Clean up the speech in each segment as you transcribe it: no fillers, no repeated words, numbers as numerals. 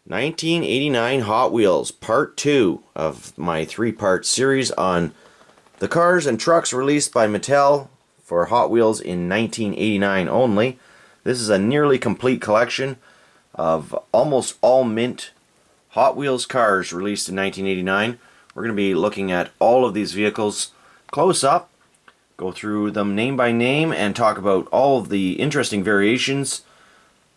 1989 Hot Wheels, part 2 of my 3-part series on the cars and trucks released by Mattel for Hot Wheels in 1989 only. This is a nearly complete collection of almost all mint Hot Wheels cars released in 1989. We're going to be looking at all of these vehicles close up, go through them name by name, and talk about all of the interesting variations.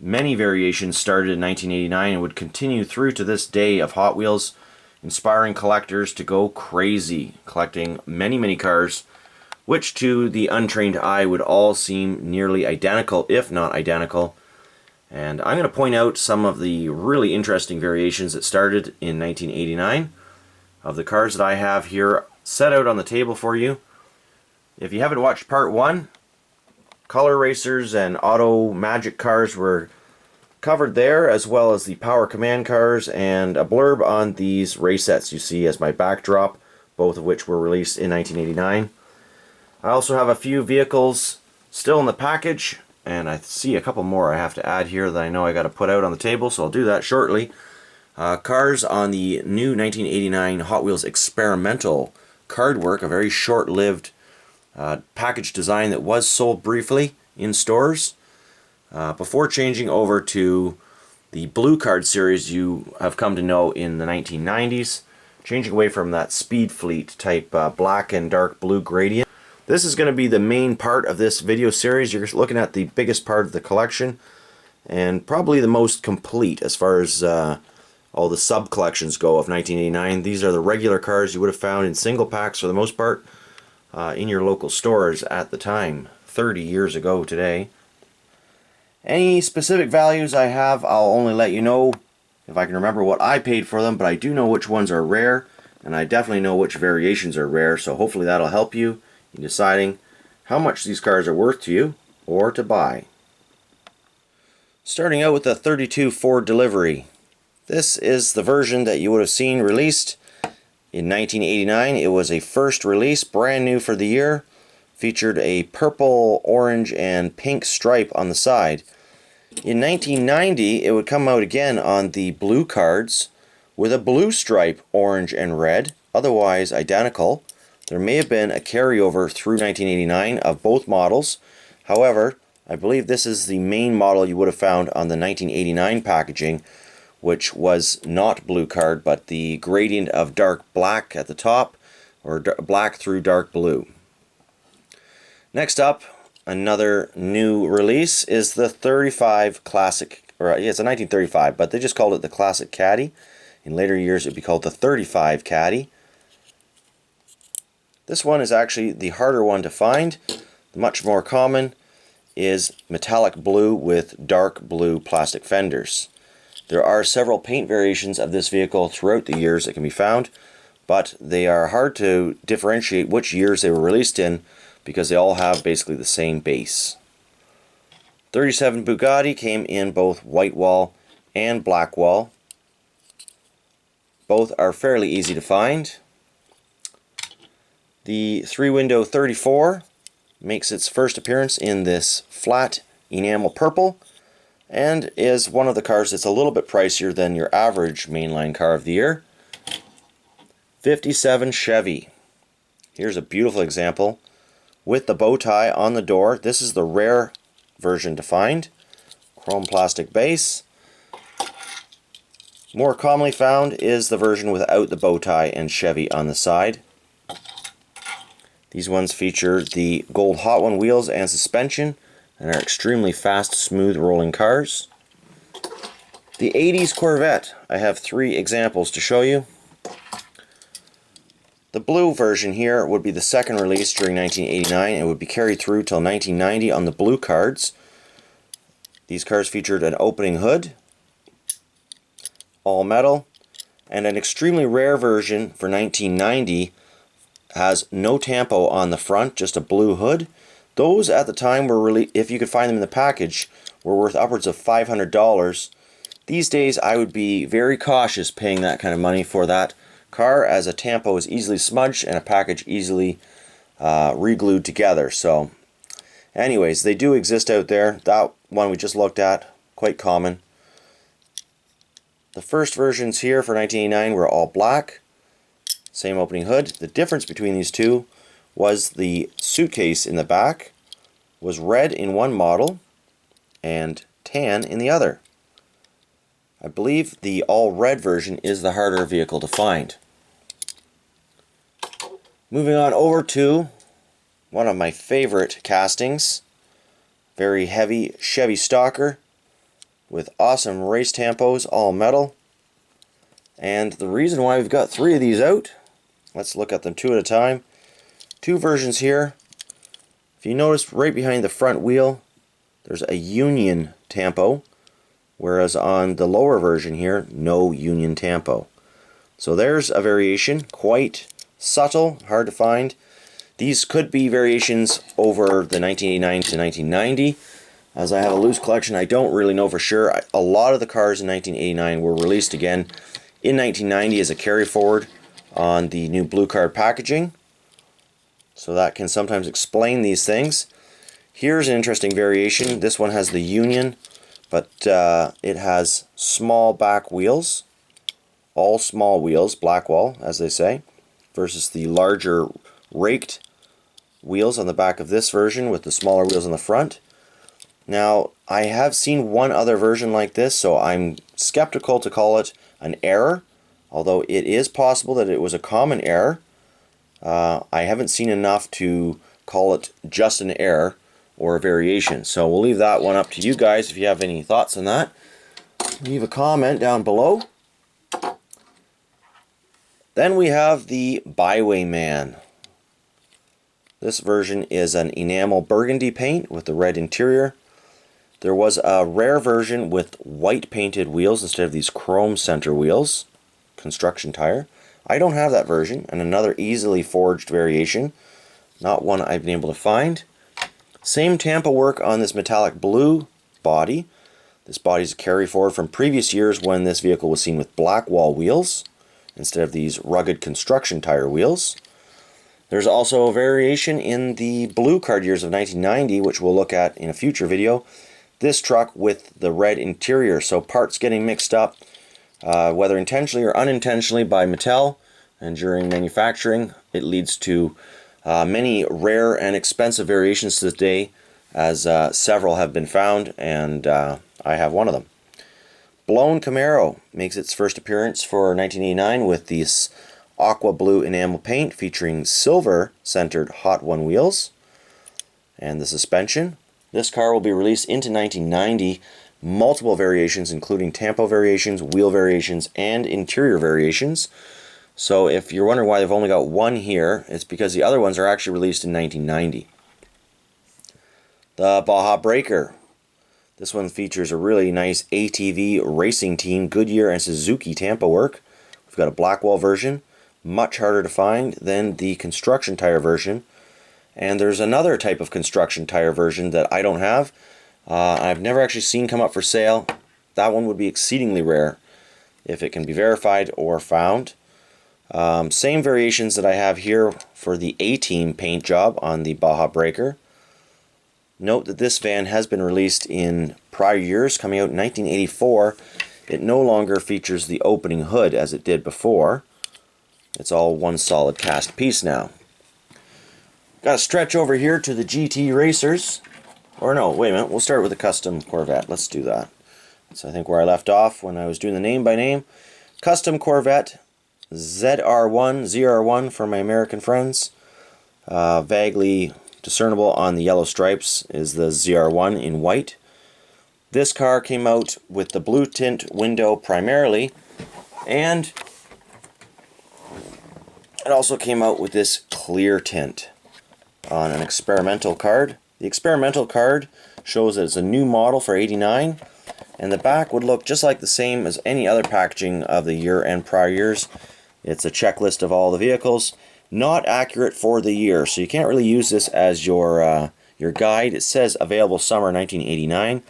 Many variations started in 1989 and would continue through to this day of Hot Wheels, inspiring collectors to go crazy, collecting many cars, which to the untrained eye would all seem nearly identical, if not identical. And I'm going to point out some of the really interesting variations that started in 1989 of the cars that I have here set out on the table for you. If you haven't watched part 1, color racers and auto magic cars were covered there, as well as the power command cars and a blurb on these race sets you see as my backdrop, both of which were released in 1989. I also have a few vehicles still in the package, and I see a couple more I have to add here that I know I got to put out on the table, so I'll do that shortly. Cars on the new 1989 Hot Wheels experimental card work, a very short-lived package design that was sold briefly in stores before changing over to the blue card series you have come to know in the 1990s, changing away from that Speed Fleet type black and dark blue gradient. This is going to be the main part of this video series. You're looking at the biggest part of the collection and probably the most complete as far as all the sub collections go of 1989. These are the regular cars you would have found in single packs for the most part in your local stores at the time, 30 years ago today. Any specific values I have, I'll only let you know if I can remember what I paid for them, but I do know which ones are rare, and I definitely know which variations are rare, so hopefully that'll help you in deciding how much these cars are worth to you or to buy. Starting out with the 32 Ford Delivery. This is the version that you would have seen released in 1989. It was a first release, brand new for the year. Featured a purple, orange, and pink stripe on the side. In 1990, it would come out again on the blue cards with a blue stripe, orange, and red, otherwise identical. There may have been a carryover through 1989 of both models. However, I believe this is the main model you would have found on the 1989 packaging, which was not blue card, but the gradient of dark black at the top, or black through dark blue. Next up, another new release is the 35 Classic, or yeah, it's a 1935, but they just called it the Classic Caddie. In later years it would be called the 35 Caddie. This one is actually the harder one to find. The much more common is metallic blue with dark blue plastic fenders. There are several paint variations of this vehicle throughout the years that can be found, but they are hard to differentiate which years they were released in because they all have basically the same base. 37 Bugatti came in both white wall and black wall. Both are fairly easy to find. The 3-window 34 makes its first appearance in this flat enamel purple and is one of the cars that's a little bit pricier than your average mainline car of the year. 57 Chevy. Here's a beautiful example with the bow tie on the door. This is the rare version to find. Chrome plastic base. More commonly found is the version without the bow tie and Chevy on the side. These ones feature the gold Hot One wheels and suspension and are extremely fast, smooth rolling cars. The 80s Corvette. I have 3 examples to show you. The blue version here would be the second release during 1989 and would be carried through till 1990 on the blue cards. These cars featured an opening hood, all metal, and an extremely rare version for 1990 has no Tampo on the front, just a blue hood. Those at the time were really, if you could find them in the package, were worth upwards of $500. These days I would be very cautious paying that kind of money for that car, as a Tampo is easily smudged and a package easily re-glued together. So anyways, they do exist out there. That one we just looked at, quite common. The first versions here for 1989 were all black, same opening hood. The difference between these two was the suitcase in the back was red in one model and tan in the other. I believe the all red version is the harder vehicle to find. Moving on over to one of my favorite castings, very heavy Chevy Stalker with awesome race tampos, all metal. And the reason why we've got 3 of these out, let's look at them 2 at a time. 2 versions here. If you notice right behind the front wheel, there's a Union Tampo, whereas on the lower version here, no Union Tampo. So there's a variation, quite subtle, hard to find. These could be variations over the 1989 to 1990. As I have a loose collection, I don't really know for sure. A lot of the cars in 1989 were released again in 1990 as a carry forward on the new blue card packaging. So that can sometimes explain these things. Here's an interesting variation. This one has the Union, but it has small back wheels. All small wheels, black wall, as they say, versus the larger raked wheels on the back of this version with the smaller wheels on the front. Now, I have seen one other version like this, so I'm skeptical to call it an error, although it is possible that it was a common error. I haven't seen enough to call it just an error or a variation, so we'll leave that one up to you guys. If you have any thoughts on that, leave a comment down below. Then we have the Highwayman. This version is an enamel burgundy paint with the red interior. There was a rare version with white painted wheels instead of these chrome center wheels, construction tire. I don't have that version, and another easily forged variation, not one I've been able to find. Same Tampo work on this metallic blue body. This body is a carry forward from previous years when this vehicle was seen with black wall wheels instead of these rugged construction tire wheels. There's also a variation in the blue card years of 1990, which we'll look at in a future video. This truck with the red interior, so parts getting mixed up, whether intentionally or unintentionally by Mattel, and during manufacturing, it leads to many rare and expensive variations to this day, as several have been found, and I have one of them. Blown Camaro makes its first appearance for 1989 with this aqua blue enamel paint featuring silver centered Hot One wheels and the suspension. This car will be released into 1990, multiple variations including Tampo variations, wheel variations, and interior variations. So if you're wondering why they've only got one here, it's because the other ones are actually released in 1990. The Baja Breaker. This one features a really nice ATV racing team, Goodyear and Suzuki Tampo work. We've got a black wall version, much harder to find than the construction tire version. And there's another type of construction tire version that I don't have. I've never actually seen come up for sale. That one would be exceedingly rare if it can be verified or found. Same variations that I have here for the A-Team paint job on the Baja Breaker. Note that this van has been released in prior years, coming out in 1984. It no longer features the opening hood as it did before. It's all one solid cast piece now. Got to stretch over here to the GT Racers. Or no, wait a minute, we'll start with the custom Corvette. Let's do that. That's I think where I left off when I was doing the name by name. Custom Corvette ZR1, ZR1 for my American friends. Vaguely discernible on the yellow stripes is the ZR1 in white. This car came out with the blue tint window primarily, and it also came out with this clear tint on an experimental card. The experimental card shows that it's a new model for '89, and the back would look just like the same as any other packaging of the year and prior years. It's a checklist of all the vehicles, not accurate for the year, so you can't really use this as your guide. It says available summer 1989,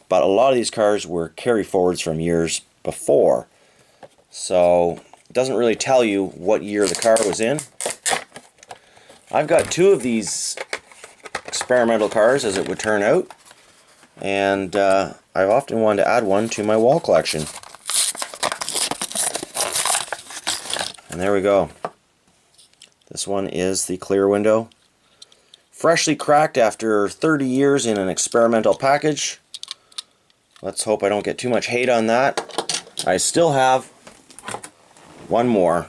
but a lot of these cars were carry forwards from years before, so it doesn't really tell you what year the car was in. I've got two of these experimental cars, as it would turn out, and I've often wanted to add one to my wall collection. And there we go. This one is the clear window. Freshly cracked after 30 years in an experimental package. Let's hope I don't get too much hate on that. I still have one more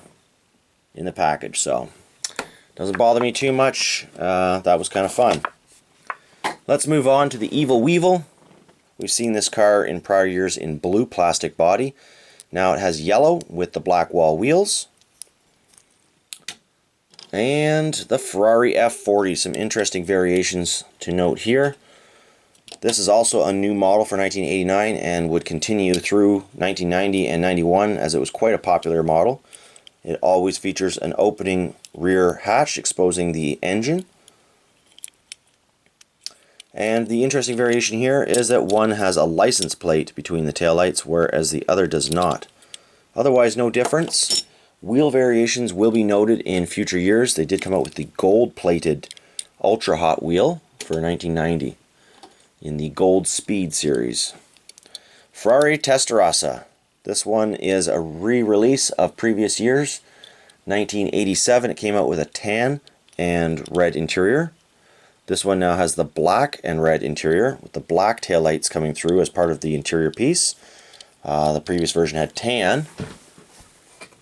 in the package, so doesn't bother me too much. That was kind of fun. Let's move on to the Evil Weevil. We've seen this car in prior years in blue plastic body. Now it has yellow with the black wall wheels. And the Ferrari F40, some interesting variations to note here. This is also a new model for 1989 and would continue through 1990 and 91 as it was quite a popular model. It always features an opening rear hatch exposing the engine. And the interesting variation here is that one has a license plate between the taillights, whereas the other does not. Otherwise, no difference. Wheel variations will be noted in future years. They did come out with the gold-plated Ultra Hot wheel for 1990 in the Gold Speed series. Ferrari Testarossa. This one is a re-release of previous years. 1987, it came out with a tan and red interior. This one now has the black and red interior, with the black taillights coming through as part of the interior piece. The previous version had tan.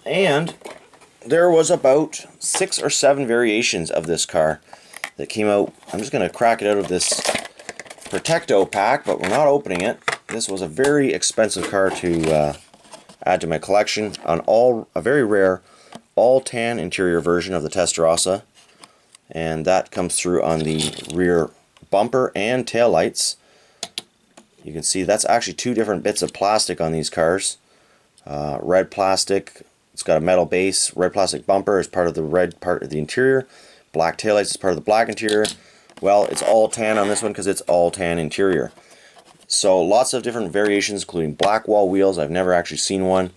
And there was about 6 or 7 variations of this car that came out. I'm just going to crack it out of this Protecto pack, but we're not opening it. This was a very expensive car to add to my collection. A very rare all tan interior version of the Testarossa, and that comes through on the rear bumper and tail lights. You can see that's actually 2 different bits of plastic on these cars. Red plastic, it's got a metal base. Red plastic bumper is part of the red part of the interior. Black taillights is part of the black interior. Well, it's all tan on this one because it's all tan interior. So lots of different variations, including black wall wheels. I've never actually seen one.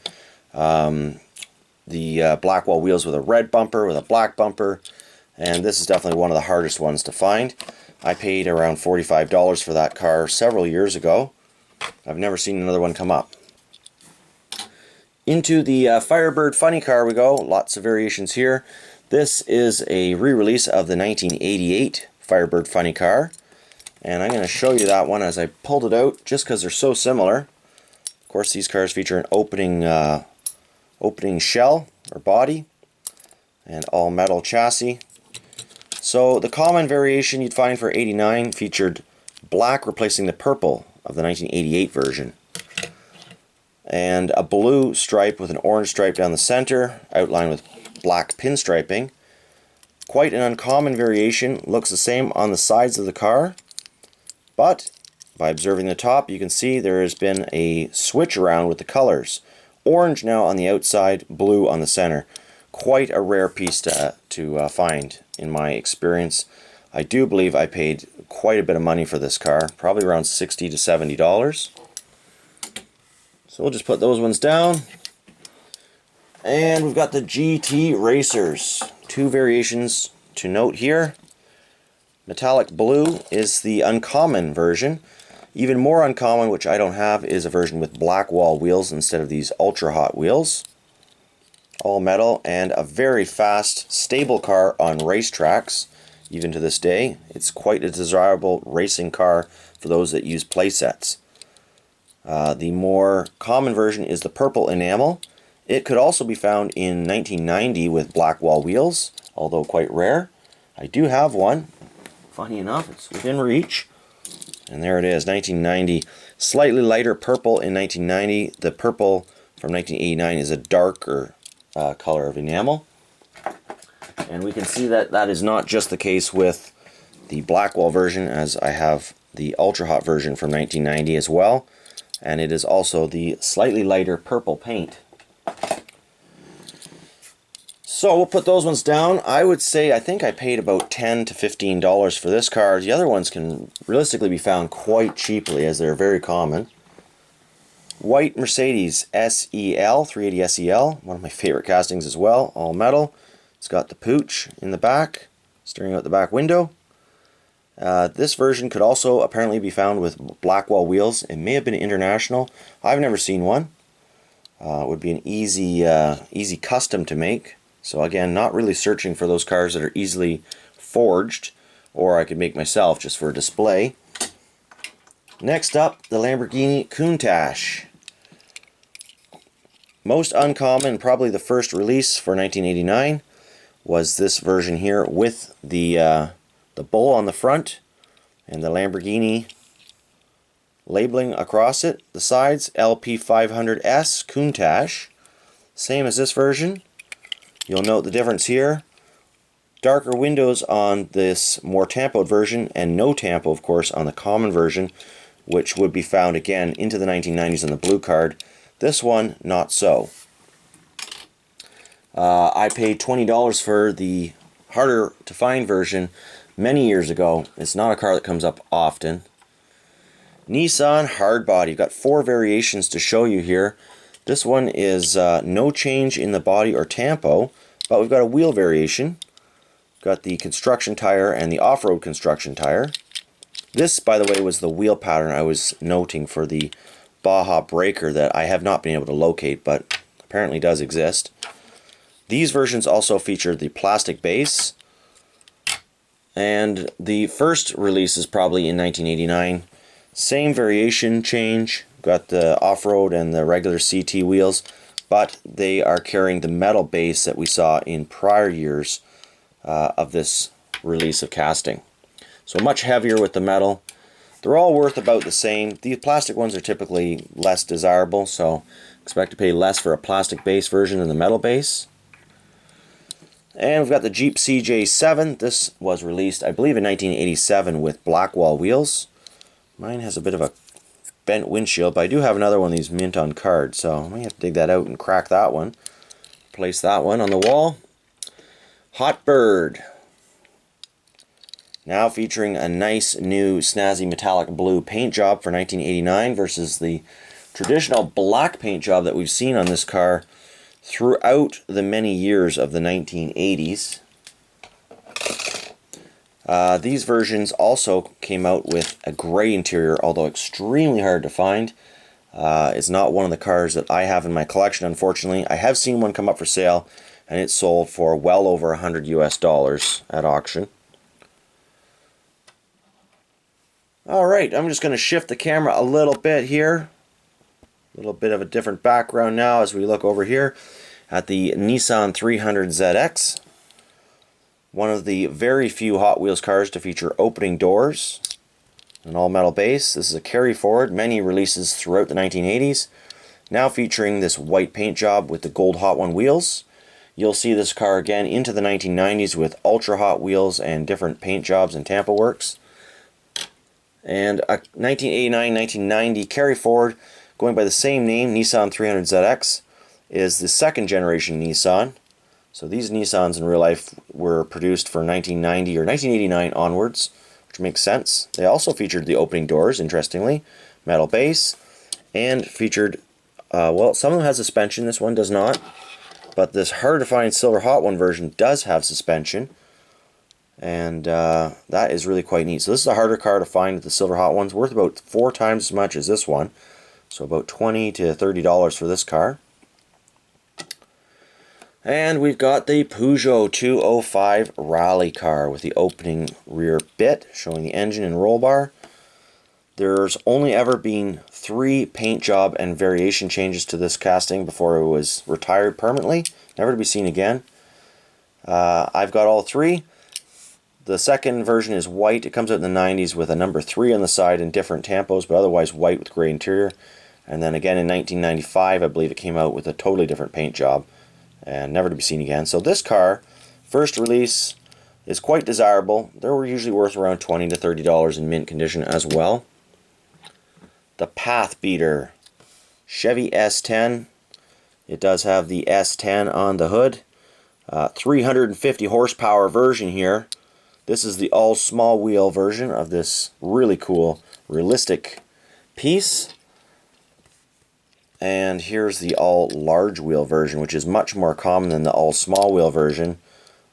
The black wall wheels with a red bumper, with a black bumper. And this is definitely one of the hardest ones to find. I paid around $45 for that car several years ago. I've never seen another one come up. Into the Firebird Funny Car we go. Lots of variations here. This is a re-release of the 1988 Firebird Funny Car. And I'm going to show you that one as I pulled it out, just because they're so similar. Of course, these cars feature an opening shell or body and all metal chassis. So the common variation you'd find for 89 featured black replacing the purple of the 1988 version, and a blue stripe with an orange stripe down the center, outlined with black pinstriping. Quite an uncommon variation. Looks the same on the sides of the car, but by observing the top you can see there has been a switch around with the colors. Orange now on the outside, blue on the center. Quite a rare piece to find in my experience. I do believe I paid quite a bit of money for this car, probably around $60 to $70. So we'll just put those ones down. And we've got the GT Racers. 2 variations to note here. Metallic blue is the uncommon version. Even more uncommon, which I don't have, is a version with black wall wheels instead of these Ultra Hot wheels. All metal, and a very fast, stable car on racetracks, even to this day. It's quite a desirable racing car for those that use playsets. The more common version is the purple Enamel. It could also be found in 1990 with black wall wheels, although quite rare. I do have one. Funny enough, it's within reach. And there it is, 1990. Slightly lighter purple in 1990. The purple from 1989 is a darker color of enamel. And we can see that that is not just the case with the black wall version, as I have the Ultra Hot version from 1990 as well. And it is also the slightly lighter purple paint. So we'll put those ones down. I would say I think I paid about $10 to $15 for this car. The other ones can realistically be found quite cheaply, as they're very common. White Mercedes SEL, 380 SEL, one of my favorite castings as well, all metal. It's got the pooch in the back, staring out the back window. This version could also apparently be found with black wall wheels. It may have been international. I've never seen one. Would be an easy custom to make. So again, not really searching for those cars that are easily forged, or I could make myself just for display. Next up, the Lamborghini Countach. Most uncommon, probably the first release for 1989, was this version here with the bull on the front and the Lamborghini labeling across it. The sides, LP500S Countach, same as this version. You'll note the difference here. Darker windows on this more tampoed version, and no tampo, of course, on the common version, which would be found again into the 1990s on the blue card. This one, not so. I paid $20 for the harder to find version many years ago. It's not a car that comes up often. Nissan Hardbody. You've got 4 variations to show you here. This one is no change in the body or tampo, but we've got a wheel variation. Got the construction tire and the off-road construction tire. This, by the way, was the wheel pattern I was noting for the Baja Breaker that I have not been able to locate, but apparently does exist. These versions also featured the plastic base, and the first release is probably in 1989. Same variation change, got the off-road and the regular CT wheels, but they are carrying the metal base that we saw in prior years of this release of casting. So much heavier with the metal. They're all worth about the same. These plastic ones are typically less desirable, so expect to pay less for a plastic base version than the metal base. And we've got the Jeep CJ7. This was released, I believe, in 1987 with Blackwall wheels. Mine has a bit of a bent windshield, but I do have another one of these mint on card, so I might have to dig that out and crack that one. Place that one on the wall. Hot Bird. Now featuring a nice new snazzy metallic blue paint job for 1989 versus the traditional black paint job that we've seen on this car throughout the many years of the 1980s. These versions also came out with a gray interior, although extremely hard to find. It's not one of the cars that I have in my collection, unfortunately. I have seen one come up for sale, and it sold for well over $100 US at auction. Alright, I'm just going to shift the camera a little bit here. A little bit of a different background now as we look over here at the Nissan 300ZX. One of the very few Hot Wheels cars to feature opening doors. An all-metal base. This is a carry forward. Many releases throughout the 1980s. Now featuring this white paint job with the gold Hot One wheels. You'll see this car again into the 1990s with ultra hot wheels and different paint jobs and tampo works. And a 1989-1990 carry forward going by the same name, Nissan 300ZX, is the second generation Nissan. So these Nissans in real life were produced for 1990 or 1989 onwards, which makes sense. They also featured the opening doors, interestingly, metal base, and featured, well, some of them have suspension, this one does not. But this hard to find Silver Hot One version does have suspension, and that is really quite neat. So this is a harder car to find. The Silver Hot One's worth about 4 times as much as this one, so about $20 to $30 for this car. And we've got the Peugeot 205 rally car with the opening rear bit showing the engine and roll bar. There's only ever been 3 paint job and variation changes to this casting before it was retired permanently, never to be seen again. I've got all 3. The second version is white. It comes out in the 90s with a number 3 on the side and different tampos, but otherwise white with gray interior. And then again in 1995, I believe it came out with a totally different paint job and never to be seen again. So this car, first release, is quite desirable. They were usually worth around $20 to $30 in mint condition as well. The Path Beater, Chevy S10. It does have the S10 on the hood. 350 horsepower version here. This is the all small wheel version of this really cool realistic piece. And here's the all large wheel version, which is much more common than the all small wheel version.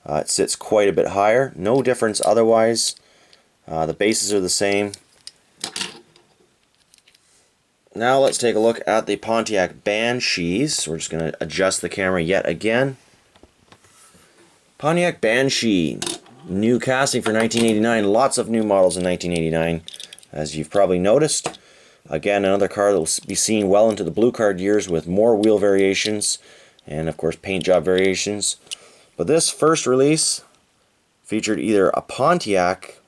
It sits quite a bit higher. No difference otherwise. The bases are the same. Now let's take a look at the Pontiac Banshees. We're just going to adjust the camera yet again. Pontiac Banshee, new casting for 1989. Lots of new models in 1989, as you've probably noticed. Again, another car that will be seen well into the blue card years with more wheel variations and, of course, paint job variations. But this first release featured either a Pontiac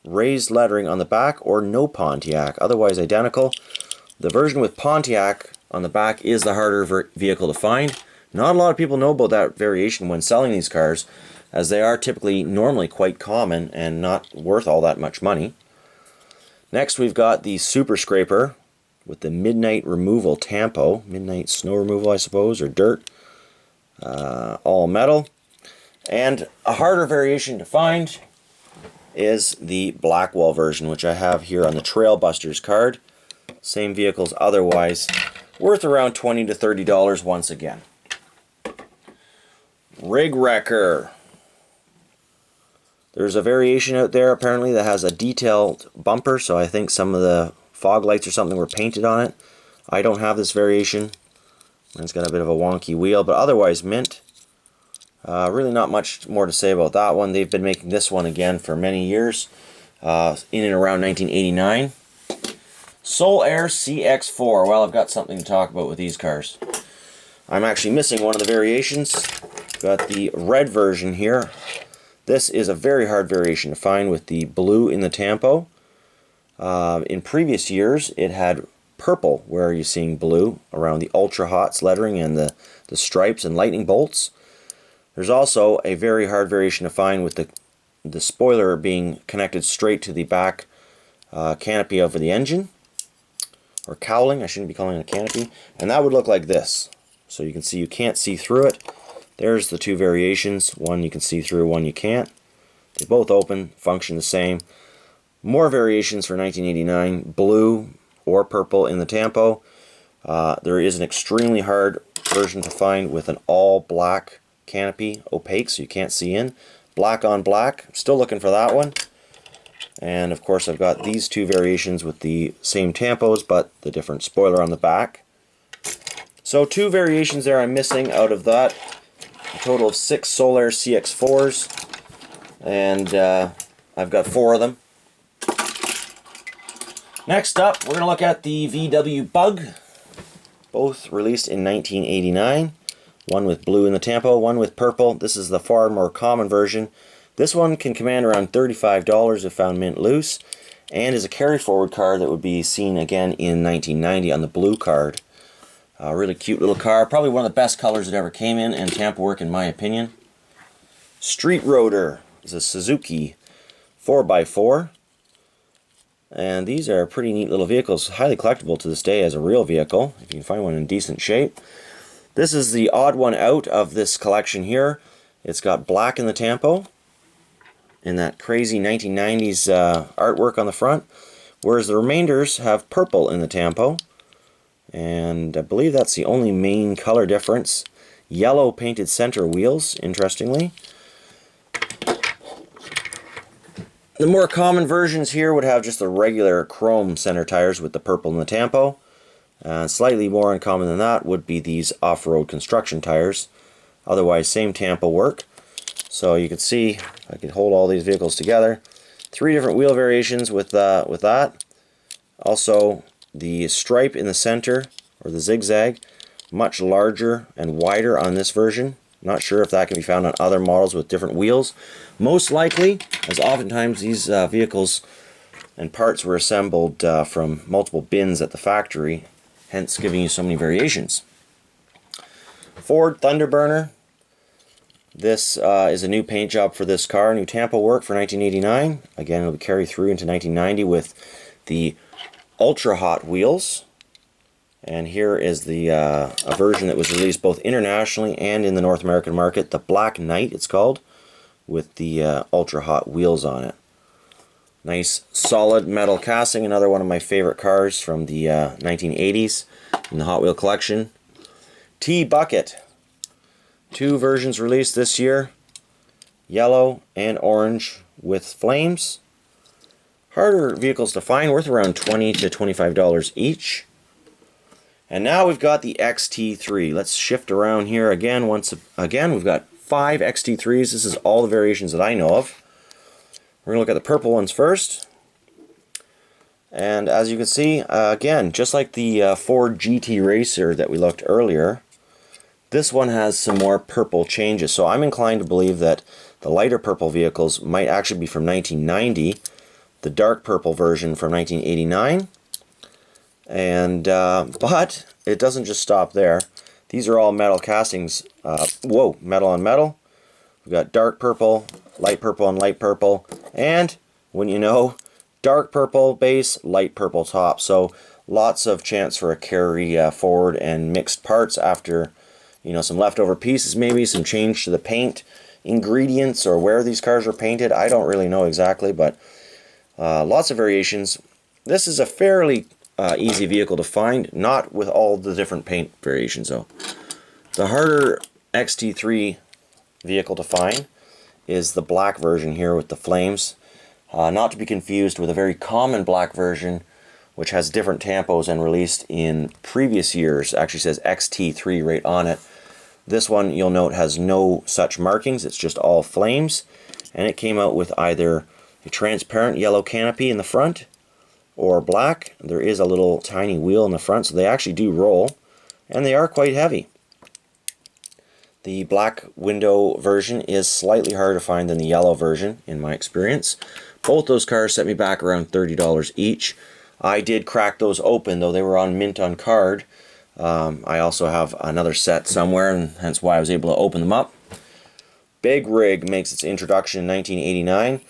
raised lettering on the back or no Pontiac, otherwise identical. The version with Pontiac on the back is the harder vehicle to find. Not a lot of people know about that variation when selling these cars, as they are typically normally quite common and not worth all that much money. Next we've got the Super Scraper with the Midnight Removal Tampo, midnight snow removal I suppose, or dirt, all metal. And a harder variation to find is the Blackwall version, which I have here on the Trailbusters card. Same vehicles otherwise, worth around $20 to $30 once again. Rig Wrecker. There's a variation out there apparently that has a detailed bumper, so I think some of the fog lights or something were painted on it. I don't have this variation. It's got a bit of a wonky wheel, but otherwise mint. Really not much more to say about that one. They've been making this one again for many years, in and around 1989. Solaire Cx4. Well, I've got something to talk about with these cars. I'm actually missing one of the variations. Got the red version here. This is a very hard variation to find with the blue in the Tampo. In previous years, it had purple, where you're seeing blue around the Ultra Hots lettering and the stripes and lightning bolts. There's also a very hard variation to find with the spoiler being connected straight to the back canopy over the engine. Or cowling, I shouldn't be calling it a canopy. And that would look like this. So you can see you can't see through it. There's the two variations. One you can see through, one you can't. They both open, function the same. More variations for 1989, blue or purple in the Tampo. There is an extremely hard version to find with an all black canopy, opaque so you can't see in. Black on black, still looking for that one. And of course I've got these two variations with the same Tampos but the different spoiler on the back. So two variations there I'm missing out of that. A total of 6 Solaire Cx4s. And I've got 4 of them. Next up, we're going to look at the VW Bug. Both released in 1989. One with blue in the Tampo, one with purple. This is the far more common version. This one can command around $35 if found mint loose, and is a carry-forward car that would be seen again in 1990 on the blue card. A really cute little car, probably one of the best colors that ever came in Tampo work in my opinion. Street Rotor is a Suzuki 4x4, and these are pretty neat little vehicles, highly collectible to this day as a real vehicle, if you can find one in decent shape. This is the odd one out of this collection here. It's got black in the Tampo, in that crazy 1990s artwork on the front, whereas the remainders have purple in the Tampo, and I believe that's the only main color difference. Yellow painted center wheels, interestingly. The more common versions here would have just the regular chrome center tires with the purple in the Tampo. Slightly more uncommon than that would be these off-road construction tires. Otherwise, same Tampo work. So you can see, I could hold all these vehicles together. 3 different wheel variations with that. Also, the stripe in the center, or the zigzag, much larger and wider on this version. Not sure if that can be found on other models with different wheels. Most likely, as oftentimes these vehicles and parts were assembled from multiple bins at the factory, hence giving you so many variations. Ford Thunderbird. This is a new paint job for this car, new Tampo work for 1989. Again, it'll carry through into 1990 with the Ultra Hot Wheels. And here is the a version that was released both internationally and in the North American market, the Black Knight it's called, with the Ultra Hot Wheels on it. Nice solid metal casting, another one of my favorite cars from the 1980s in the Hot Wheel collection. T-Bucket. 2 versions released this year, yellow and orange with flames. Harder vehicles to find, worth around $20 to $25 each. And now we've got the XT3. Let's shift around here again. Once again, we've got 5 XT3s. This is all the variations that I know of. We're going to look at the purple ones first. And as you can see, again, just like the Ford GT Racer that we looked earlier, this one has some more purple changes. So I'm inclined to believe that the lighter purple vehicles might actually be from 1990, the dark purple version from 1989. And but it doesn't just stop there. These are all metal castings. Metal on metal. We've got dark purple, light purple, and light purple, and when you know, dark purple base, light purple top. So lots of chance for a carry forward and mixed parts after, you know, some leftover pieces, maybe some change to the paint ingredients or where these cars are painted. I don't really know exactly, but lots of variations. This is a fairly easy vehicle to find, not with all the different paint variations though. The harder XT3 vehicle to find is the black version here with the flames. Not to be confused with a very common black version which has different tampos and released in previous years. Actually says XT3 right on it. This one, you'll note, has no such markings. It's just all flames, and it came out with either a transparent yellow canopy in the front or black. There is a little tiny wheel in the front, so they actually do roll, and they are quite heavy. The black window version is slightly harder to find than the yellow version, in my experience. Both those cars set me back around $30 each. I did crack those open, though they were on mint on card. I also have another set somewhere, and hence why I was able to open them up. Big Rig makes its introduction in 1989.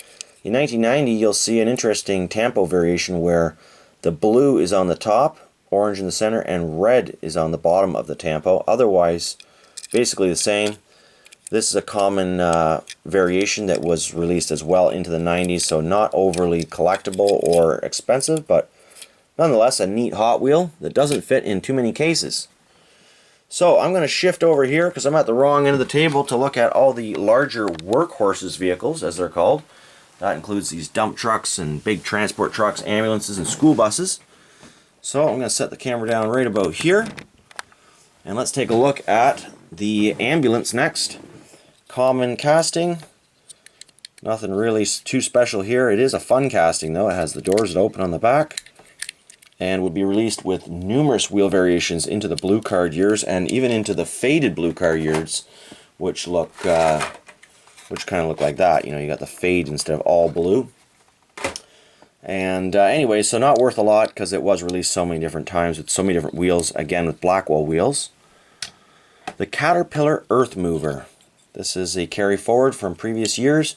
In 1990, you'll see an interesting Tampo variation where the blue is on the top, orange in the center, and red is on the bottom of the Tampo. Otherwise, basically the same. This is a common variation that was released as well into the 90s, so not overly collectible or expensive, but nonetheless a neat Hot Wheel that doesn't fit in too many cases. So I'm going to shift over here because I'm at the wrong end of the table to look at all the larger workhorses vehicles, as they're called. That includes these dump trucks and big transport trucks, ambulances, and school buses. So I'm going to set the camera down right about here, and let's take a look at the ambulance next. Common casting, nothing really too special here. It is a fun casting though. It has the doors that open on the back and would be released with numerous wheel variations into the blue card years and even into the faded blue card years, which kind of look like that. You know, you got the fade instead of all blue. And anyway, so not worth a lot because it was released so many different times with so many different wheels, again with Blackwell wheels. The Caterpillar Earthmover. This is a carry forward from previous years.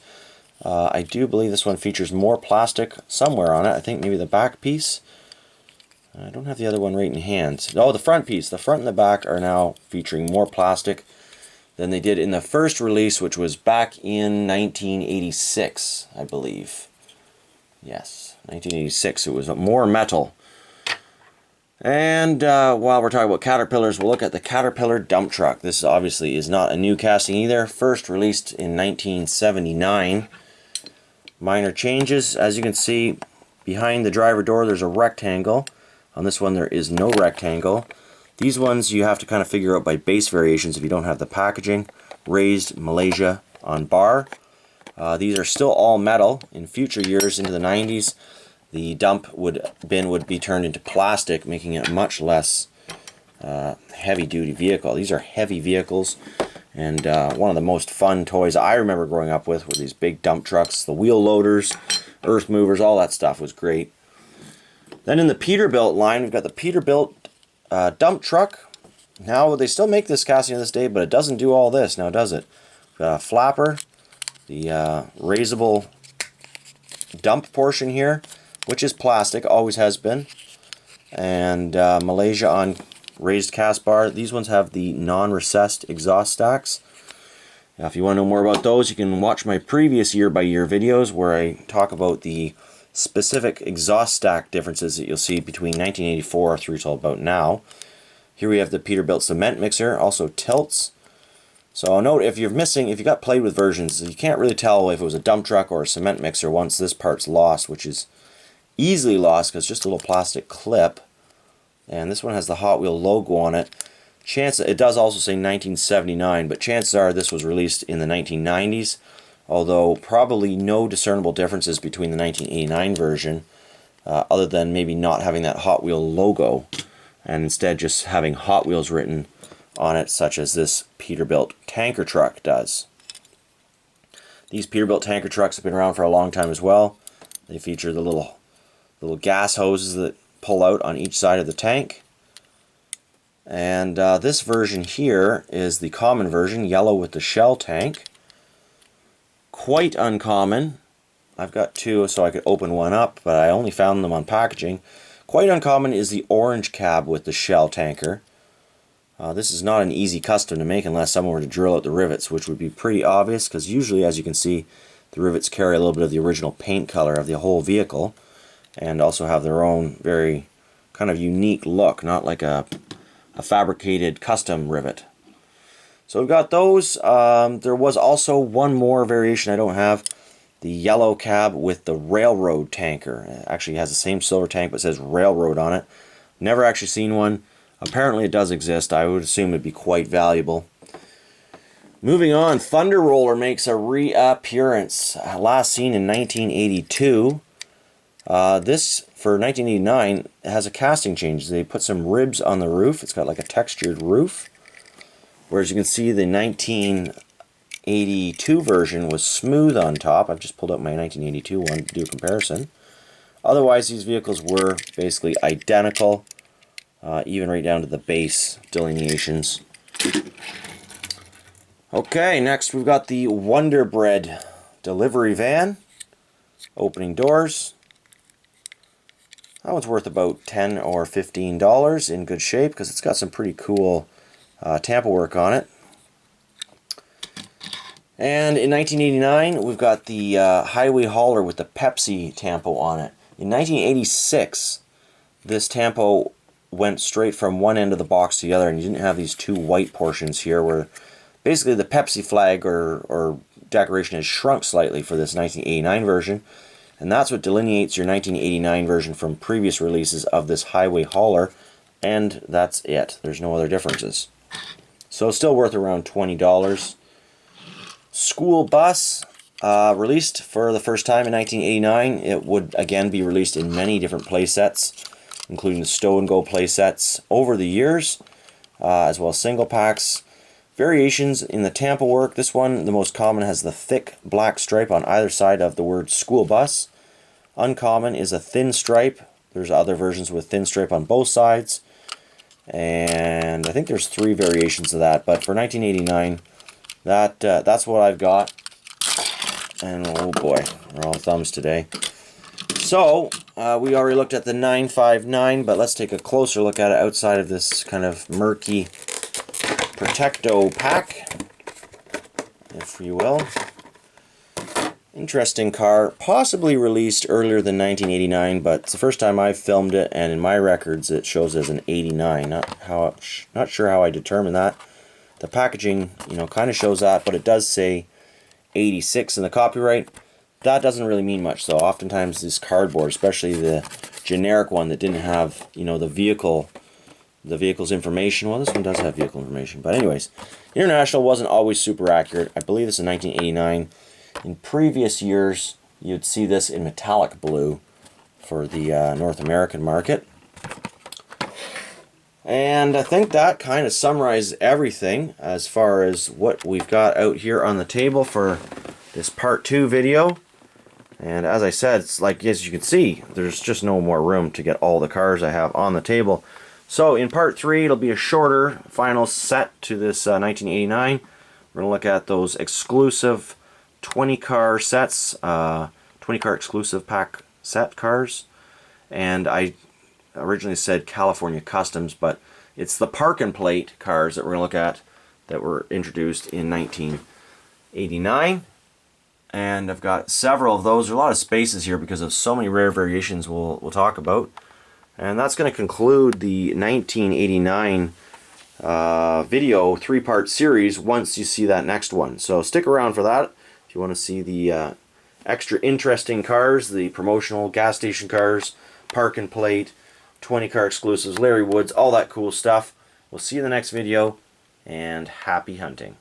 I do believe this one features more plastic somewhere on it. I think maybe the back piece. I don't have the other one right in hand. Oh, the front piece. The front and the back are now featuring more plastic than they did in the first release, which was back in 1986, I believe. Yes, 1986. It was more metal. And while we're talking about Caterpillars, we'll look at the Caterpillar dump truck. This obviously is not a new casting either. First released in 1979. Minor changes. As you can see, behind the driver door there's a rectangle. On this one there is no rectangle. These ones you have to kind of figure out by base variations if you don't have the packaging. Raised Malaysia on bar. These are still all metal. In future years into the 90s, the dump bin would be turned into plastic, making it a much less heavy-duty vehicle. These are heavy vehicles, and one of the most fun toys I remember growing up with were these big dump trucks, the wheel loaders, earth movers, all that stuff was great. Then in the Peterbilt line, we've got the Peterbilt dump truck. Now, they still make this casting to this day, but it doesn't do all this now, does it? We've got a flapper, the raisable dump portion here, which is plastic, always has been, and Malaysia on raised cast bar. These ones have the non-recessed exhaust stacks. Now, if you want to know more about those, you can watch my previous year-by-year videos where I talk about the specific exhaust stack differences that you'll see between 1984 through till about now. Here we have the Peterbilt cement mixer, also tilts. So note, if you got played with versions, you can't really tell if it was a dump truck or a cement mixer once this part's lost, which is easily lost because it's just a little plastic clip. and this one has the Hot Wheel logo on it. It does also say 1979, but chances are this was released in the 1990s, although probably no discernible differences between the 1989 version, other than maybe not having that Hot Wheel logo, and instead just having Hot Wheels written on it, such as this Peterbilt tanker truck does. These Peterbilt tanker trucks have been around for a long time as well. They feature the little gas hoses that pull out on each side of the tank. And this version here is the common version, yellow with the shell tank. Quite uncommon. I've got two so I could open one up, but I only found them on packaging. Quite uncommon is the orange cab with the shell tanker. This is not an easy custom to make unless someone were to drill out the rivets, which would be pretty obvious, because usually, as you can see, the rivets carry a little bit of the original paint color of the whole vehicle, and also have their own very kind of unique look, not like a fabricated custom rivet. So we've got those. There was also one more variation I don't have, the yellow cab with the railroad tanker. It actually has the same silver tank but says railroad on it. Never actually seen one. Apparently it does exist. I would assume it'd be quite valuable. Moving on, Thunder Roller makes a reappearance. Last seen in 1982. This, for 1989, has a casting change. They put some ribs on the roof. It's got like a textured roof. Whereas you can see the 1982 version was smooth on top. I've just pulled up my 1982 one to do a comparison. Otherwise, these vehicles were basically identical, even right down to the base delineations. Okay, next we've got the Wonder Bread delivery van. Opening doors. That one's worth about $10 or $15 in good shape because it's got some pretty cool Tampo work on it. And in 1989, we've got the highway hauler with the Pepsi Tampo on it. In 1986, this Tampo went straight from one end of the box to the other, and you didn't have these two white portions here where basically the Pepsi flag or decoration has shrunk slightly for this 1989 version. And that's what delineates your 1989 version from previous releases of this highway hauler, and that's it. There's no other differences. So still worth around $20. School bus, released for the first time in 1989. It would again be released in many different playsets, including the Stow and Go playsets over the years, as well as single packs. Variations in the Tampo work. This one, the most common, has the thick black stripe on either side of the word school bus. Uncommon is a thin stripe. There's other versions with thin stripe on both sides. And I think there's 3 variations of that. But for 1989, that's what I've got. And oh boy, we're all thumbs today. So, we already looked at the 959, but let's take a closer look at it outside of this kind of murky Protecto pack, if you will. Interesting car, possibly released earlier than 1989, but it's the first time I've filmed it, and in my records it shows as an 89. Not sure how I determined that. The packaging, kind of shows that, but it does say 86 in the copyright. That doesn't really mean much, though. Oftentimes this cardboard, especially the generic one that didn't have, the vehicle's information. Well, this one does have vehicle information. But anyways, International wasn't always super accurate. I believe this is 1989. In previous years, you'd see this in metallic blue for the North American market. And I think that kind of summarizes everything as far as what we've got out here on the table for this part 2 video. And as I said, it's like, as you can see, there's just no more room to get all the cars I have on the table. So in part 3, it'll be a shorter final set to this 1989. We're going to look at those exclusive 20 car sets, 20 car exclusive pack set cars. And I originally said California Customs, but it's the park and plate cars that we're going to look at that were introduced in 1989. And I've got several of those. There are a lot of spaces here because of so many rare variations we'll talk about. And that's going to conclude the 1989 video 3-part series once you see that next one. So stick around for that if you want to see the extra interesting cars, the promotional gas station cars, park and plate, 20 car exclusives, Larry Woods, all that cool stuff. We'll see you in the next video, and happy hunting.